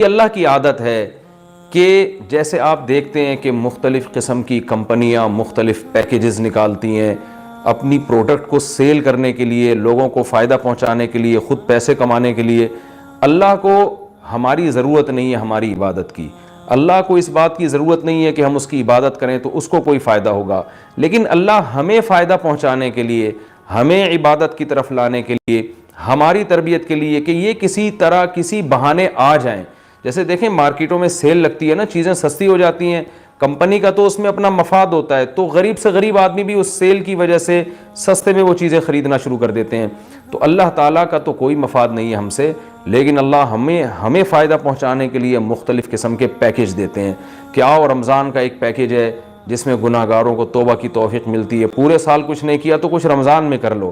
اللہ کی عادت ہے کہ جیسے آپ دیکھتے ہیں کہ مختلف قسم کی کمپنیاں مختلف پیکیجز نکالتی ہیں اپنی پروڈکٹ کو سیل کرنے کے لیے، لوگوں کو فائدہ پہنچانے کے لیے، خود پیسے کمانے کے لیے۔ اللہ کو ہماری ضرورت نہیں ہے ہماری عبادت کی، اللہ کو اس بات کی ضرورت نہیں ہے کہ ہم اس کی عبادت کریں تو اس کو کوئی فائدہ ہوگا، لیکن اللہ ہمیں فائدہ پہنچانے کے لیے، ہمیں عبادت کی طرف لانے کے لیے، ہماری تربیت کے لیے کہ یہ کسی طرح کسی بہانے آ جائیں۔ جیسے دیکھیں مارکیٹوں میں سیل لگتی ہے نا، چیزیں سستی ہو جاتی ہیں، کمپنی کا تو اس میں اپنا مفاد ہوتا ہے، تو غریب سے غریب آدمی بھی اس سیل کی وجہ سے سستے میں وہ چیزیں خریدنا شروع کر دیتے ہیں۔ تو اللہ تعالیٰ کا تو کوئی مفاد نہیں ہے ہم سے، لیکن اللہ ہمیں فائدہ پہنچانے کے لیے مختلف قسم کے پیکیج دیتے ہیں کہ آؤ رمضان کا ایک پیکیج ہے جس میں گناہ گاروں کو توبہ کی توفیق ملتی ہے، پورے سال کچھ نہیں کیا تو کچھ رمضان میں کر لو،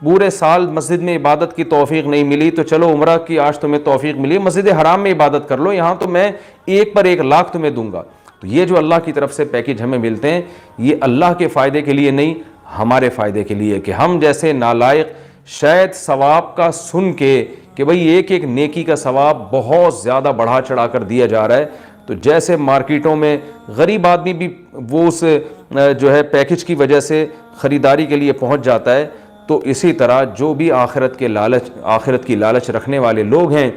پورے سال مسجد میں عبادت کی توفیق نہیں ملی تو چلو عمرہ کی آج تمہیں توفیق ملی، مسجد حرام میں عبادت کر لو، یہاں تو میں 1 پر 1 لاکھ تمہیں دوں گا۔ تو یہ جو اللہ کی طرف سے پیکیج ہمیں ملتے ہیں یہ اللہ کے فائدے کے لیے نہیں، ہمارے فائدے کے لیے، کہ ہم جیسے نالائق شاید ثواب کا سن کے کہ بھئی ایک ایک نیکی کا ثواب بہت زیادہ بڑھا چڑھا کر دیا جا رہا ہے، تو جیسے مارکیٹوں میں غریب آدمی بھی وہ اس جو ہے پیکیج کی وجہ سے خریداری کے لیے پہنچ جاتا ہے، تو اسی طرح جو بھی آخرت کی لالچ رکھنے والے لوگ ہیں،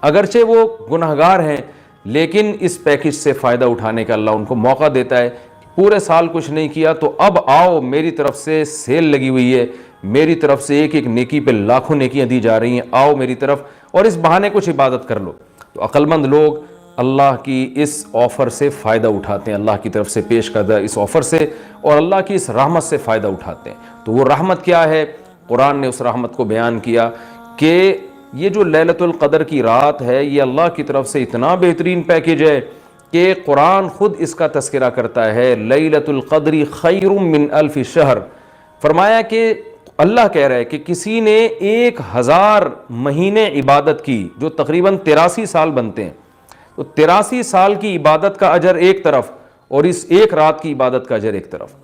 اگرچہ وہ گناہگار ہیں لیکن اس پیکیج سے فائدہ اٹھانے کا اللہ ان کو موقع دیتا ہے۔ پورے سال کچھ نہیں کیا تو اب آؤ میری طرف سے سیل لگی ہوئی ہے، میری طرف سے ایک ایک نیکی پہ لاکھوں نیکیاں دی جا رہی ہیں، آؤ میری طرف اور اس بہانے کچھ عبادت کر لو۔ تو عقل مند لوگ اللہ کی اس آفر سے فائدہ اٹھاتے ہیں، اللہ کی طرف سے پیش کردہ اس آفر سے اور اللہ کی اس رحمت سے فائدہ اٹھاتے ہیں۔ تو وہ رحمت کیا ہے؟ قرآن نے اس رحمت کو بیان کیا کہ یہ جو لیلۃ القدر کی رات ہے یہ اللہ کی طرف سے اتنا بہترین پیکیج ہے کہ قرآن خود اس کا تذکرہ کرتا ہے، لیلۃ القدر خیر من 1000 شہر۔ فرمایا کہ اللہ کہہ رہا ہے کہ کسی نے 1000 مہینے عبادت کی جو تقریباً 83 سال بنتے ہیں، تو 83 سال کی عبادت کا اجر ایک طرف اور اس ایک رات کی عبادت کا اجر ایک طرف۔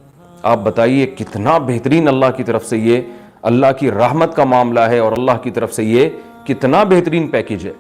آپ بتائیے کتنا بہترین اللہ کی طرف سے یہ اللہ کی رحمت کا معاملہ ہے اور اللہ کی طرف سے یہ کتنا بہترین پیکیج ہے۔